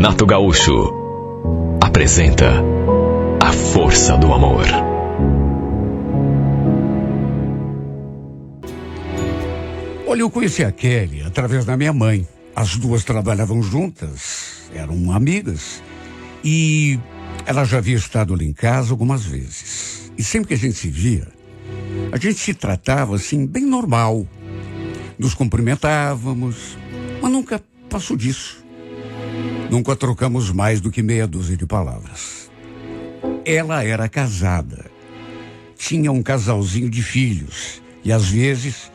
Renato Gaúcho apresenta A Força do Amor. Olha, eu conheci a Kelly através da minha mãe. As duas trabalhavam juntas, eram amigas. E ela já havia estado ali em casa algumas vezes. E sempre que a gente se via, a gente se tratava assim, bem normal. Nos cumprimentávamos, mas nunca passou disso. Nunca trocamos mais do que meia dúzia de palavras. Ela era casada. Tinha um casalzinho de filhos. E às vezes,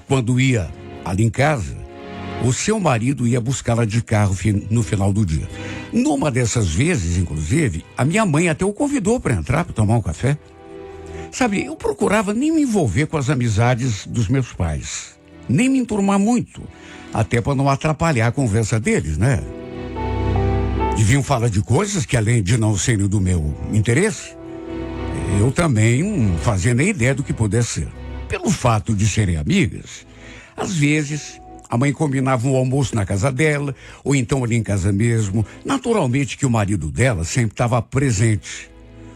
quando ia ali em casa, o seu marido ia buscá-la de carro no final do dia. Numa dessas vezes, inclusive, a minha mãe até o convidou para entrar para tomar um café. Sabe, eu procurava nem me envolver com as amizades dos meus pais. Nem me enturmar muito. Até para não atrapalhar a conversa deles, né? Deviam falar de coisas que, além de não serem do meu interesse, eu também não fazia nem ideia do que pudesse ser. Pelo fato de serem amigas, às vezes a mãe combinava um almoço na casa dela, ou então ali em casa mesmo. Naturalmente que o marido dela sempre estava presente.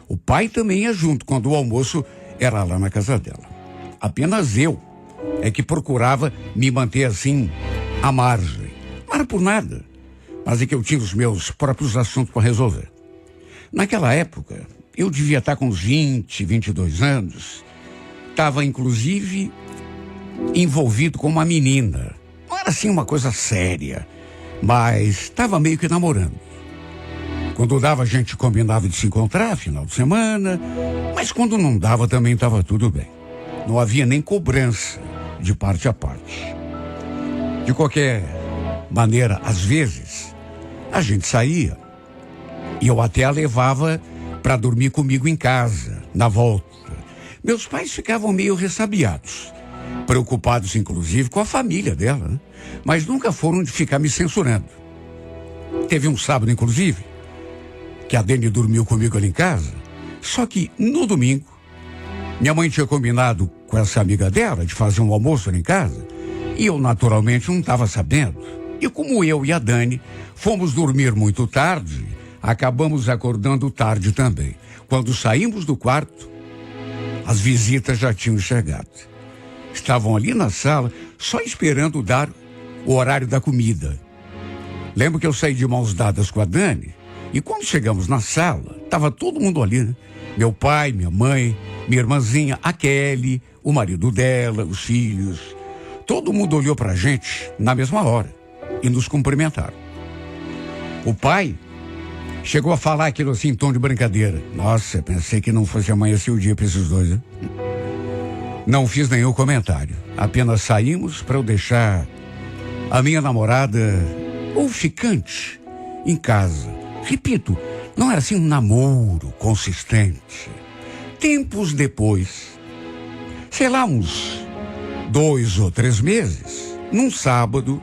O pai também ia junto quando o almoço era lá na casa dela. Apenas eu é que procurava me manter assim, à margem. Não era por nada, mas é que eu tinha os meus próprios assuntos para resolver. Naquela época, eu devia estar com uns 20, 22 anos. Estava, inclusive, envolvido com uma menina. Não era assim uma coisa séria, mas estava meio que namorando. Quando dava, a gente combinava de se encontrar, final de semana, mas quando não dava, também estava tudo bem. Não havia nem cobrança de parte a parte. De qualquer maneira, às vezes, a gente saía e eu até a levava para dormir comigo em casa, na volta. Meus pais ficavam meio ressabiados, preocupados inclusive com a família dela, né? Mas nunca foram de ficar me censurando. Teve um sábado, inclusive, que a Dani dormiu comigo ali em casa, só que no domingo, minha mãe tinha combinado com essa amiga dela de fazer um almoço ali em casa, e eu naturalmente não estava sabendo. E como eu e a Dani fomos dormir muito tarde, acabamos acordando tarde também. Quando saímos do quarto, as visitas já tinham chegado. Estavam ali na sala, só esperando dar o horário da comida. Lembro que eu saí de mãos dadas com a Dani, e quando chegamos na sala, estava todo mundo ali, né? Meu pai, minha mãe, minha irmãzinha, a Kelly, o marido dela, os filhos. Todo mundo olhou pra gente na mesma hora e nos cumprimentaram. O pai chegou a falar aquilo assim em tom de brincadeira. Nossa, pensei que não fosse amanhecer o dia para esses dois, né? Não fiz nenhum comentário. Apenas saímos para eu deixar a minha namorada, ou ficante, em casa. Repito, não era assim um namoro consistente. Tempos depois, sei lá, uns 2 ou 3 meses, num sábado,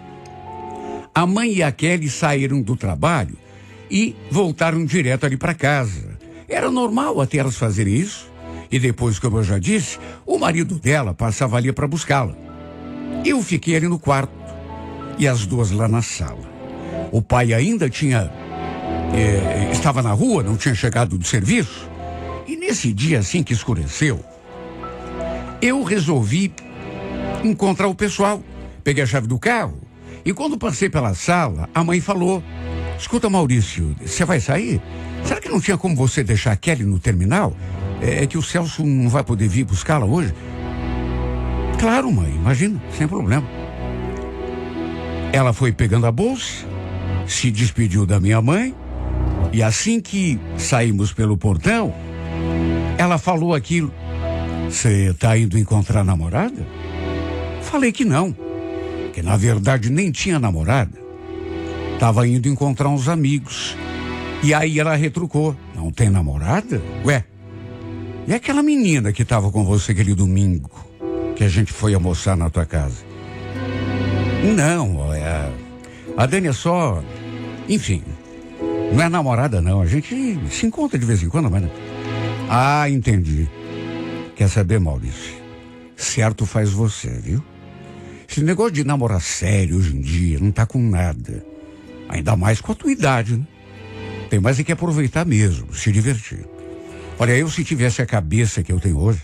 a mãe e a Kelly saíram do trabalho e voltaram direto ali para casa. Era normal até elas fazerem isso. E depois, como eu já disse, o marido dela passava ali para buscá-la. Eu fiquei ali no quarto e as duas lá na sala. O pai ainda estava na rua, não tinha chegado do serviço. E nesse dia assim que escureceu, eu resolvi encontrar o pessoal. Peguei a chave do carro e quando passei pela sala, a mãe falou: escuta, Maurício, você vai sair? Será que não tinha como você deixar a Kelly no terminal? É que o Celso não vai poder vir buscá-la hoje? Claro, mãe, imagina, sem problema. Ela foi pegando a bolsa, se despediu da minha mãe, e assim que saímos pelo portão, ela falou aquilo: você tá indo encontrar a namorada? Falei que não, que na verdade nem tinha namorada. Tava indo encontrar uns amigos. E aí ela retrucou: não tem namorada? Ué, e aquela menina que tava com você aquele domingo, que a gente foi almoçar na tua casa? Não, a Dani é só... Enfim, não é namorada não, a gente se encontra de vez em quando, mas... Ah, entendi. Quer saber, Maurício? Certo faz você, viu? Esse negócio de namorar sério hoje em dia não tá com nada. Ainda mais com a tua idade, né? tem mais é que aproveitar mesmo, se divertir. Olha, eu se tivesse a cabeça que eu tenho hoje,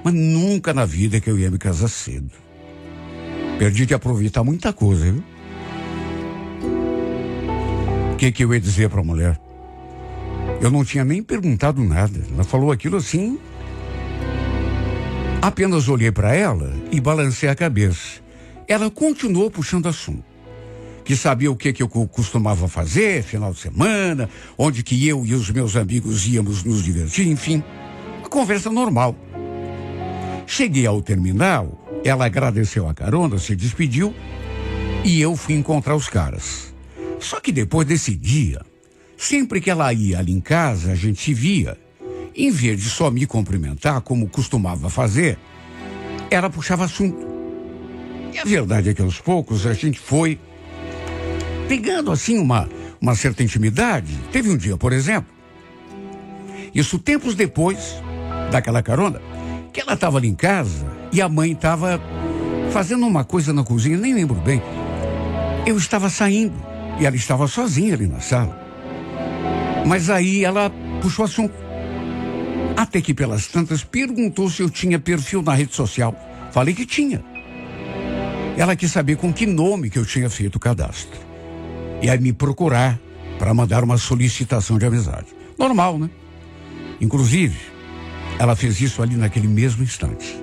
mas nunca na vida que eu ia me casar cedo. Perdi de aproveitar muita coisa, viu? O que eu ia dizer pra mulher? Eu não tinha nem perguntado nada. Ela falou aquilo assim. Apenas olhei para ela e balancei a cabeça. Ela continuou puxando assunto. Que sabia o que eu costumava fazer, final de semana, onde que eu e os meus amigos íamos nos divertir, enfim. Uma conversa normal. Cheguei ao terminal, ela agradeceu a carona, se despediu e eu fui encontrar os caras. Só que depois desse dia, sempre que ela ia ali em casa, a gente se via. Em vez de só me cumprimentar, como costumava fazer, ela puxava assunto. E a verdade é que aos poucos a gente foi pegando assim uma certa intimidade. Teve um dia, por exemplo, isso tempos depois daquela carona, que ela estava ali em casa e a mãe estava fazendo uma coisa na cozinha, nem lembro bem. Eu estava saindo e ela estava sozinha ali na sala. Mas aí ela puxou assunto. Até que pelas tantas perguntou se eu tinha perfil na rede social. Falei que tinha. Ela quis saber com que nome que eu tinha feito o cadastro. E aí me procurar para mandar uma solicitação de amizade. Normal, né? Inclusive, ela fez isso ali naquele mesmo instante.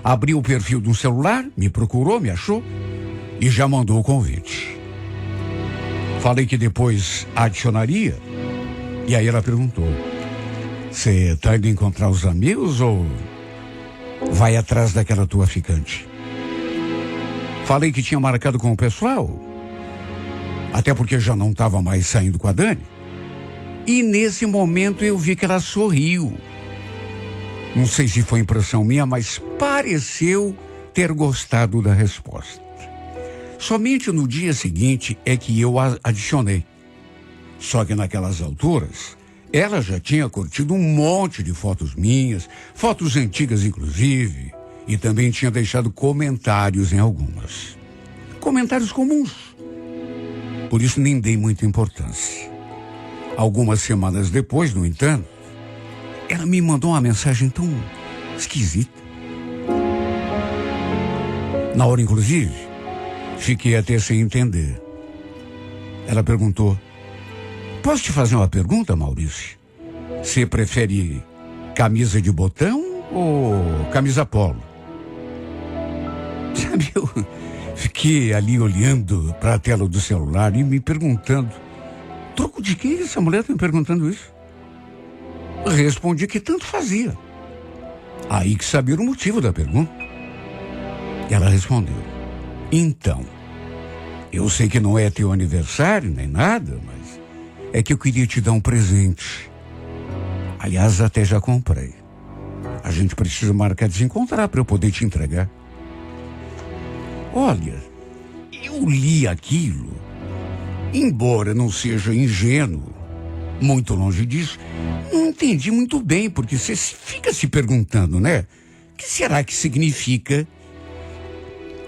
Abriu o perfil de um celular, me procurou, me achou e já mandou o convite. Falei que depois adicionaria e aí ela perguntou: você tá indo encontrar os amigos ou vai atrás daquela tua ficante? Falei que tinha marcado com o pessoal, até porque já não estava mais saindo com a Dani. E nesse momento eu vi que ela sorriu. Não sei se foi impressão minha, mas pareceu ter gostado da resposta. Somente no dia seguinte é que eu a adicionei. Só que naquelas alturas, ela já tinha curtido um monte de fotos minhas, fotos antigas inclusive, e também tinha deixado comentários em algumas. Comentários comuns. Por isso nem dei muita importância. Algumas semanas depois, no entanto, ela me mandou uma mensagem tão esquisita. Na hora, inclusive, fiquei até sem entender. Ela perguntou: posso te fazer uma pergunta, Maurício? Você prefere camisa de botão ou camisa polo? Sabe, eu fiquei ali olhando para a tela do celular e me perguntando: troco de que essa mulher está me perguntando isso? Respondi que tanto fazia. Aí que sabia o motivo da pergunta. Ela respondeu: então, eu sei que não é teu aniversário nem nada, mas é que eu queria te dar um presente. Aliás, até já comprei. A gente precisa marcar de se encontrar para eu poder te entregar. Olha, eu li aquilo, embora não seja ingênuo, muito longe disso, não entendi muito bem, porque você fica se perguntando, né? O que será que significa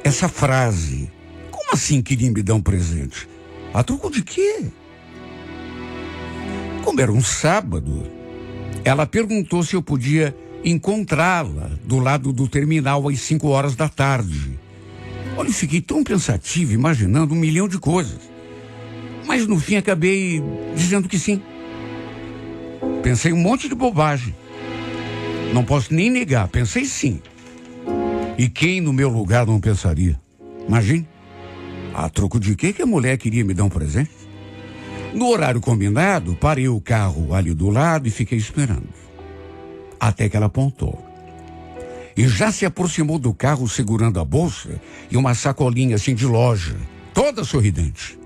essa frase? Como assim queria me dar um presente? A troco de quê? Como era um sábado, ela perguntou se eu podia encontrá-la do lado do terminal às 5 horas da tarde. Olha, eu fiquei tão pensativo, imaginando 1 milhão de coisas. Mas no fim acabei dizendo que sim. Pensei um monte de bobagem. Não posso nem negar, pensei sim. E quem no meu lugar não pensaria? Imagine. A troco de quê que a mulher queria me dar um presente? No horário combinado, parei o carro ali do lado e fiquei esperando. Até que ela apontou. E já se aproximou do carro segurando a bolsa e uma sacolinha assim de loja, toda sorridente.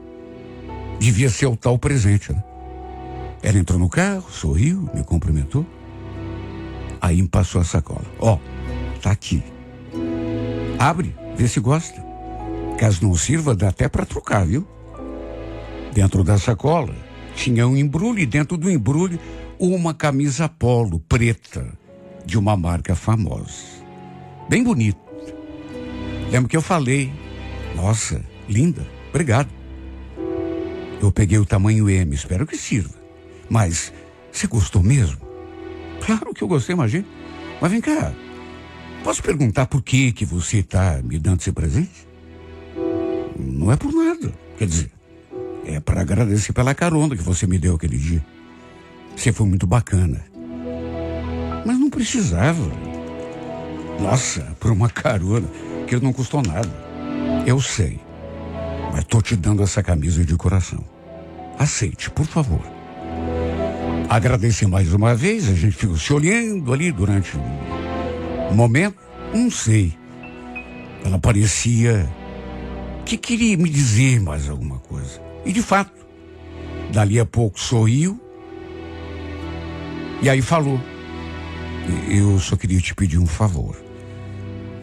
Devia ser o tal presente, né? Ela entrou no carro, sorriu, me cumprimentou. Aí me passou a sacola. Ó, tá aqui. Abre, vê se gosta. Caso não sirva, dá até para trocar, viu? Dentro da sacola tinha um embrulho e dentro do embrulho uma camisa polo preta de uma marca famosa. Bem bonita. Lembro que eu falei: nossa, linda, obrigado. Eu peguei o tamanho M, espero que sirva. Mas você gostou mesmo? Claro que eu gostei, imagina. Mas vem cá, posso perguntar por que você está me dando esse presente? Não é por nada. Quer dizer, é para agradecer pela carona que você me deu aquele dia. Você foi muito bacana. Mas não precisava. Nossa, por uma carona que não custou nada. Eu sei. Mas tô te dando essa camisa de coração. Aceite, por favor. Agradeci mais uma vez, a gente ficou se olhando ali durante um momento. Não sei. Ela parecia que queria me dizer mais alguma coisa. E de fato, dali a pouco sorriu. E aí falou: eu só queria te pedir um favor.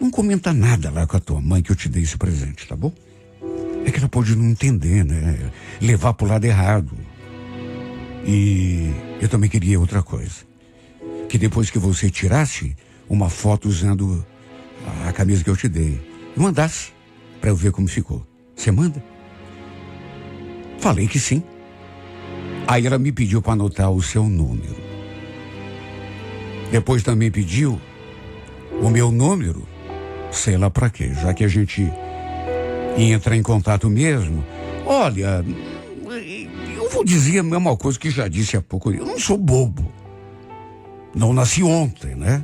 Não comenta nada lá com a tua mãe que eu te dei esse presente, tá bom? É que ela pode não entender, né? Levar pro lado errado. E eu também queria outra coisa. Que depois que você tirasse uma foto usando a camisa que eu te dei, e mandasse pra eu ver como ficou. Você manda? Falei que sim. Aí ela me pediu para anotar o seu número. Depois também pediu o meu número, sei lá pra quê, já que a gente ia entrar em contato mesmo. Olha, eu vou dizer a mesma coisa que já disse há pouco. Eu não sou bobo. Não nasci ontem, né?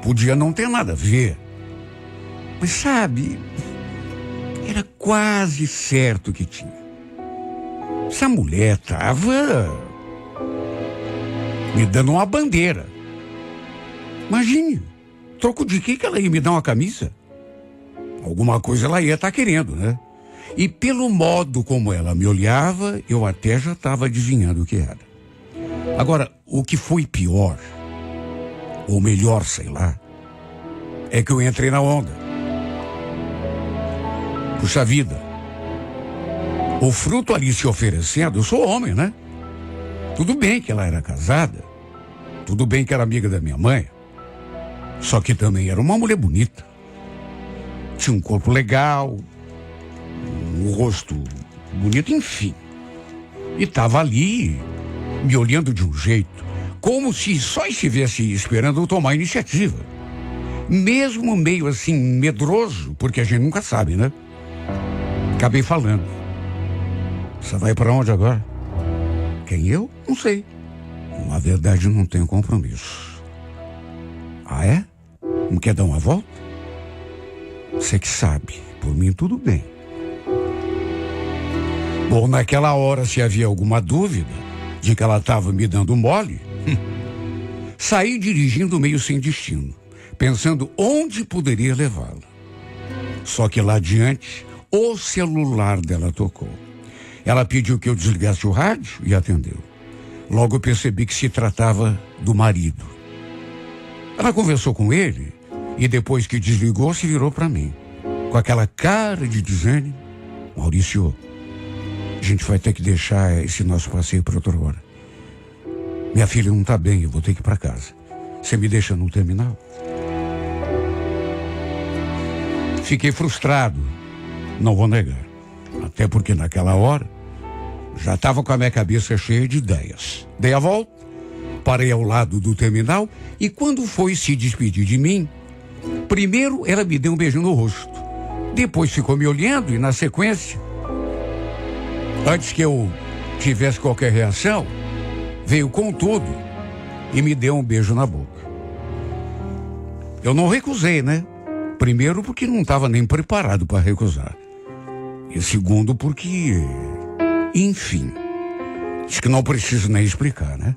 Podia não ter nada a ver. Mas sabe, era quase certo que tinha. Essa mulher tava me dando uma bandeira. Imagine, troco de que ela ia me dar uma camisa? Alguma coisa ela ia estar querendo, né? E pelo modo como ela me olhava, eu até já estava adivinhando o que era. Agora, o que foi pior, ou melhor, sei lá, é que eu entrei na onda. Puxa vida, o fruto ali se oferecendo, eu sou homem, né? Tudo bem que ela era casada, tudo bem que era amiga da minha mãe, só que também era uma mulher bonita. Tinha um corpo legal, um rosto bonito, enfim. E estava ali, me olhando de um jeito, como se só estivesse esperando eu tomar a iniciativa. Mesmo meio assim, medroso, porque a gente nunca sabe, né? Acabei falando. Você vai para onde agora? Quem, eu? Não sei. Na verdade, não tenho compromisso. Ah, é? Não quer dar uma volta? Você que sabe. Por mim, tudo bem. Bom, naquela hora, se havia alguma dúvida de que ela estava me dando mole, saí dirigindo meio sem destino, pensando onde poderia levá-la. Só que lá adiante, o celular dela tocou. Ela pediu que eu desligasse o rádio e atendeu. Logo percebi que se tratava do marido. Ela conversou com ele e depois que desligou se virou para mim, com aquela cara de desânimo. Maurício, a gente vai ter que deixar esse nosso passeio para outra hora. Minha filha não tá bem, eu vou ter que ir para casa. Você me deixa no terminal? Fiquei frustrado, não vou negar. Até porque naquela hora já estava com a minha cabeça cheia de ideias. Dei a volta, parei ao lado do terminal e quando foi se despedir de mim, primeiro ela me deu um beijo no rosto. Depois ficou me olhando e na sequência, antes que eu tivesse qualquer reação, veio com tudo e me deu um beijo na boca. Eu não recusei, né? Primeiro porque não estava nem preparado para recusar. E segundo porque, enfim, acho que não preciso nem explicar, né?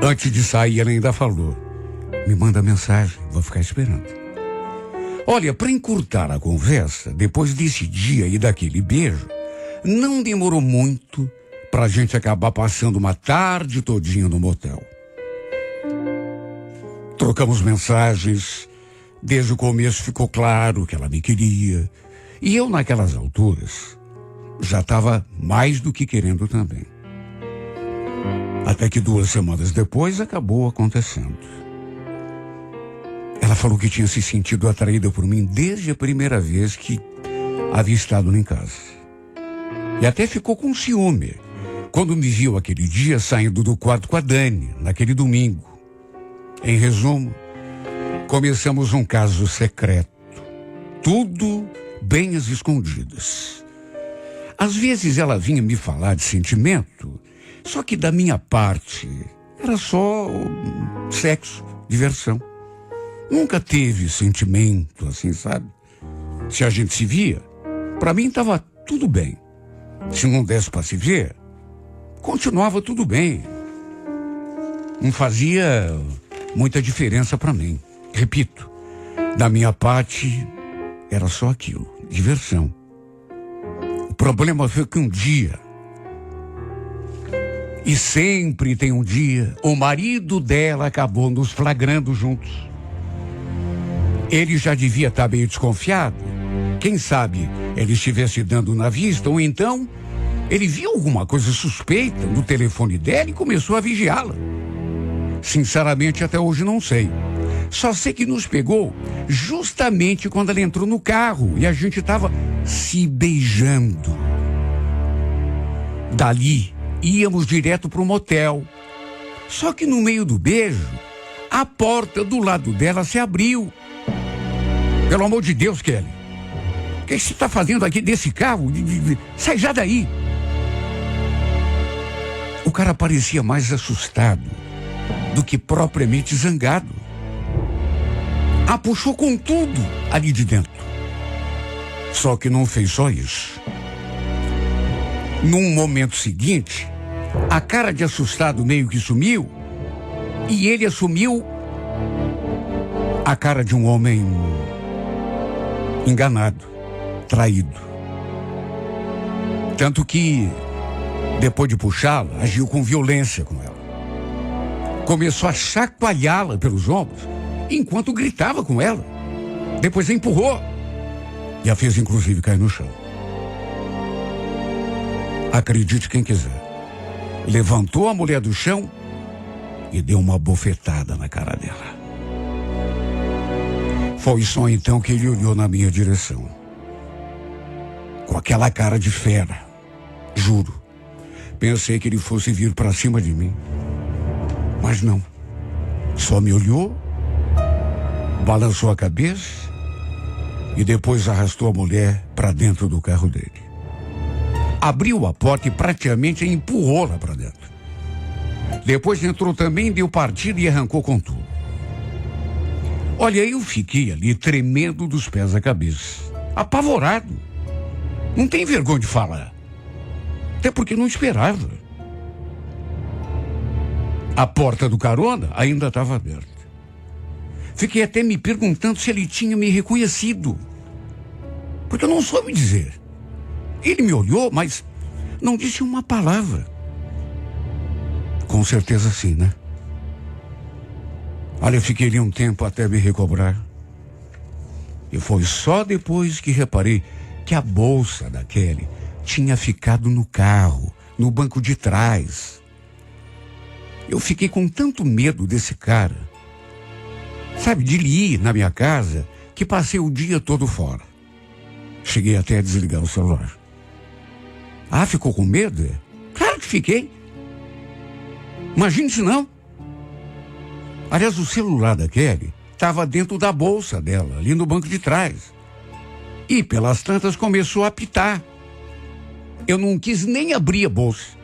Antes de sair, ela ainda falou: me manda mensagem, vou ficar esperando. Olha, para encurtar a conversa, depois desse dia e daquele beijo, não demorou muito pra gente acabar passando uma tarde todinha no motel. Trocamos mensagens, desde o começo ficou claro que ela me queria, e eu naquelas alturas já estava mais do que querendo também. Até que 2 semanas depois acabou acontecendo. Ela falou que tinha se sentido atraída por mim desde a primeira vez que havia estado em casa. E até ficou com ciúme, quando me viu aquele dia saindo do quarto com a Dani, naquele domingo. Em resumo, começamos um caso secreto. Tudo bem às escondidas. Às vezes ela vinha me falar de sentimento, só que da minha parte era só sexo, diversão. Nunca teve sentimento assim, sabe? Se a gente se via, pra mim tava tudo bem. Se não desse pra se ver, continuava tudo bem. Não fazia muita diferença pra mim. Repito, da minha parte era só aquilo, diversão. O problema foi que um dia, e sempre tem um dia, o marido dela acabou nos flagrando juntos. Ele já devia estar meio desconfiado. Quem sabe ele estivesse dando na vista, ou então ele viu alguma coisa suspeita no telefone dela e começou a vigiá-la. Sinceramente, até hoje não sei. Só sei que nos pegou justamente quando ela entrou no carro e a gente estava se beijando. Dali, íamos direto para o motel. Só que no meio do beijo, a porta do lado dela se abriu. Pelo amor de Deus, Kelly. O que você está fazendo aqui desse carro? Sai já daí. O cara parecia mais assustado do que propriamente zangado. A puxou com tudo ali de dentro. Só que não fez só isso. Num momento seguinte, a cara de assustado meio que sumiu e ele assumiu a cara de um homem enganado, traído. Tanto que, depois de puxá-la, agiu com violência com ela. Começou a chacoalhá-la pelos ombros, enquanto gritava com ela. Depois a empurrou e a fez inclusive cair no chão. Acredite quem quiser. Levantou a mulher do chão e deu uma bofetada na cara dela. Foi só então que ele olhou na minha direção. Com aquela cara de fera. Juro. Pensei que ele fosse vir para cima de mim. Mas não. Só me olhou, balançou a cabeça e depois arrastou a mulher para dentro do carro dele. Abriu a porta e praticamente empurrou lá para dentro. Depois entrou também, deu partida e arrancou com tudo. Olha, eu fiquei ali tremendo dos pés à cabeça. Apavorado. Não tem vergonha de falar. Até porque não esperava. A porta do carona ainda estava aberta. Fiquei até me perguntando se ele tinha me reconhecido. Porque eu não soube dizer. Ele me olhou, mas não disse uma palavra. Com certeza sim, né? Olha, eu fiquei ali um tempo até me recobrar. E foi só depois que reparei que a bolsa da Kelly tinha ficado no carro, no banco de trás. Eu fiquei com tanto medo desse cara, sabe, de ele ir na minha casa, que passei o dia todo fora. Cheguei até a desligar o celular. Ah, ficou com medo? Claro que fiquei. Imagine se não. Aliás, o celular da Kelly estava dentro da bolsa dela, ali no banco de trás. E pelas tantas começou a apitar. Eu não quis nem abrir a bolsa.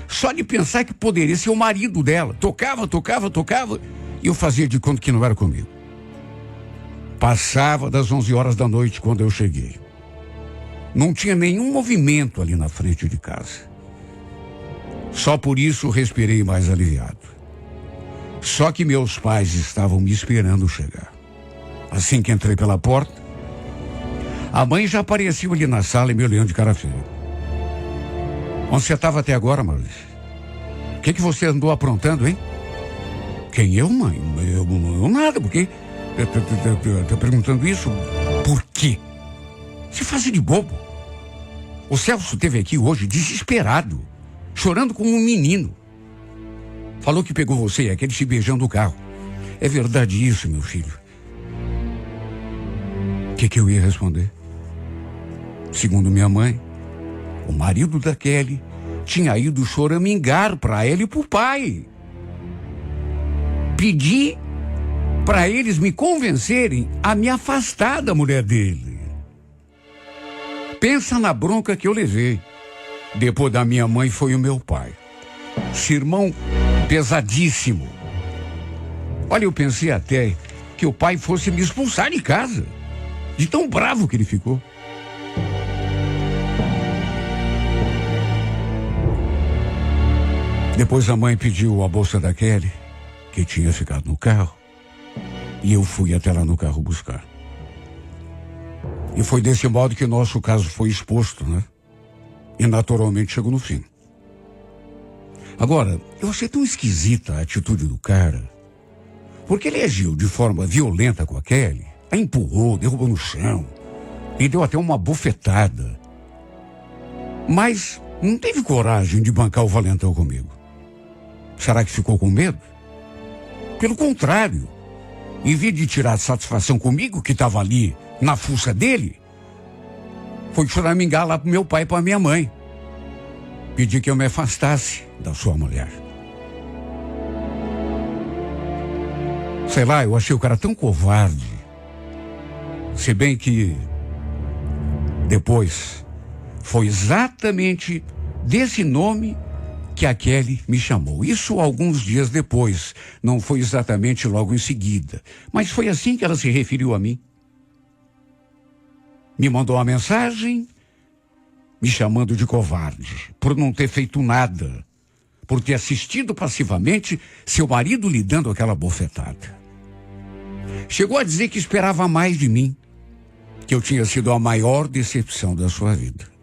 Só de pensar que poderia ser o marido dela. Tocava, e eu fazia de conta que não era comigo. Passava das 11 horas da noite quando eu cheguei. Não tinha nenhum movimento ali na frente de casa. Só por isso respirei mais aliviado. Só que meus pais estavam me esperando chegar. Assim que entrei pela porta, a mãe já apareceu ali na sala e me olhando de cara feia. Onde você estava até agora, Maurício? O que você andou aprontando, hein? Quem eu, mãe? Eu nada, porque... Tá perguntando isso? Por quê? Se faz de bobo. O Celso esteve aqui hoje desesperado, chorando como um menino. Falou que pegou você e aquele se beijando no carro. É verdade isso, meu filho? O que eu ia responder? Segundo minha mãe, o marido da Kelly tinha ido choramingar para ela e para o pai. Pedi para eles me convencerem a me afastar da mulher dele. Pensa na bronca que eu levei. Depois da minha mãe foi o meu pai. Sermão pesadíssimo. Olha, eu pensei até que o pai fosse me expulsar de casa, de tão bravo que ele ficou. Depois a mãe pediu a bolsa da Kelly, que tinha ficado no carro, e eu fui até lá no carro buscar. E foi desse modo que nosso caso foi exposto, né? E naturalmente chegou no fim. Agora, eu achei tão esquisita a atitude do cara, porque ele agiu de forma violenta com a Kelly, a empurrou, derrubou no chão, e deu até uma bofetada. Mas não teve coragem de bancar o valentão comigo. Será que ficou com medo? Pelo contrário, em vez de tirar satisfação comigo, que estava ali na fuça dele, foi choramingar lá pro meu pai e pra minha mãe. Pedir que eu me afastasse da sua mulher. Sei lá, eu achei o cara tão covarde. Se bem que depois foi exatamente desse nome que a Kelly me chamou. Isso alguns dias depois, não foi exatamente logo em seguida, mas foi assim que ela se referiu a mim. Me mandou uma mensagem me chamando de covarde, por não ter feito nada, por ter assistido passivamente seu marido lhe dando aquela bofetada. Chegou a dizer que esperava mais de mim, que eu tinha sido a maior decepção da sua vida.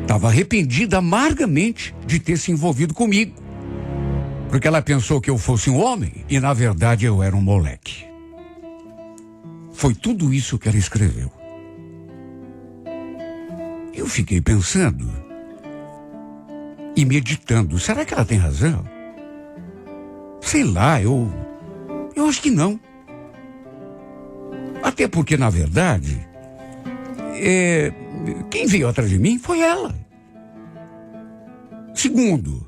Estava arrependida amargamente de ter se envolvido comigo, porque ela pensou que eu fosse um homem e, na verdade, eu era um moleque. Foi tudo isso que ela escreveu. Eu fiquei pensando e meditando. Será que ela tem razão? Sei lá, eu acho que não. Até porque, na verdade, quem veio atrás de mim foi ela. Segundo,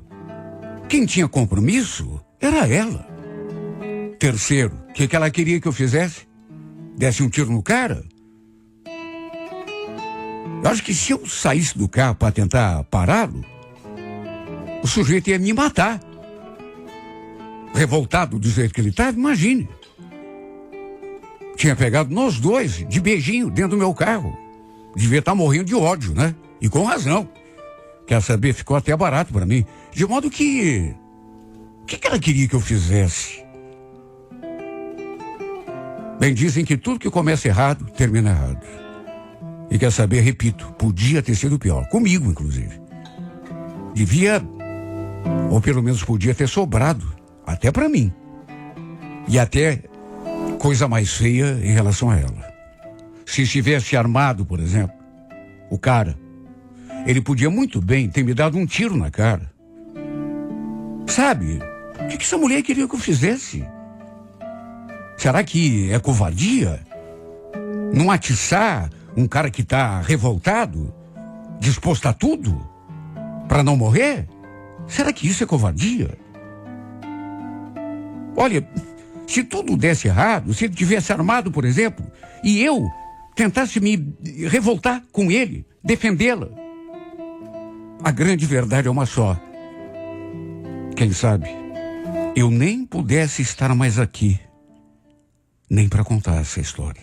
quem tinha compromisso era ela. Terceiro, o que ela queria que eu fizesse? Desse um tiro no cara? Eu acho que se eu saísse do carro para tentar pará-lo, o sujeito ia me matar. Revoltado do jeito que ele estava, imagine. Tinha pegado nós dois de beijinho dentro do meu carro. Devia estar morrendo de ódio, né? E com razão. Quer saber? Ficou até barato para mim. De modo que... O que ela queria que eu fizesse? Bem, dizem que tudo que começa errado, termina errado. E quer saber? Repito, podia ter sido pior. Comigo, inclusive. Devia... Ou pelo menos podia ter sobrado. Até para mim. E até coisa mais feia em relação a ela. Se estivesse armado, por exemplo, o cara, ele podia muito bem ter me dado um tiro na cara. Sabe, o que essa mulher queria que eu fizesse? Será que é covardia? Não atiçar um cara que está revoltado, disposto a tudo, para não morrer? Será que isso é covardia? Olha, se tudo desse errado, se ele tivesse armado, por exemplo, e eu tentasse me revoltar com ele, defendê-la, a grande verdade é uma só. Quem sabe eu nem pudesse estar mais aqui, nem para contar essa história.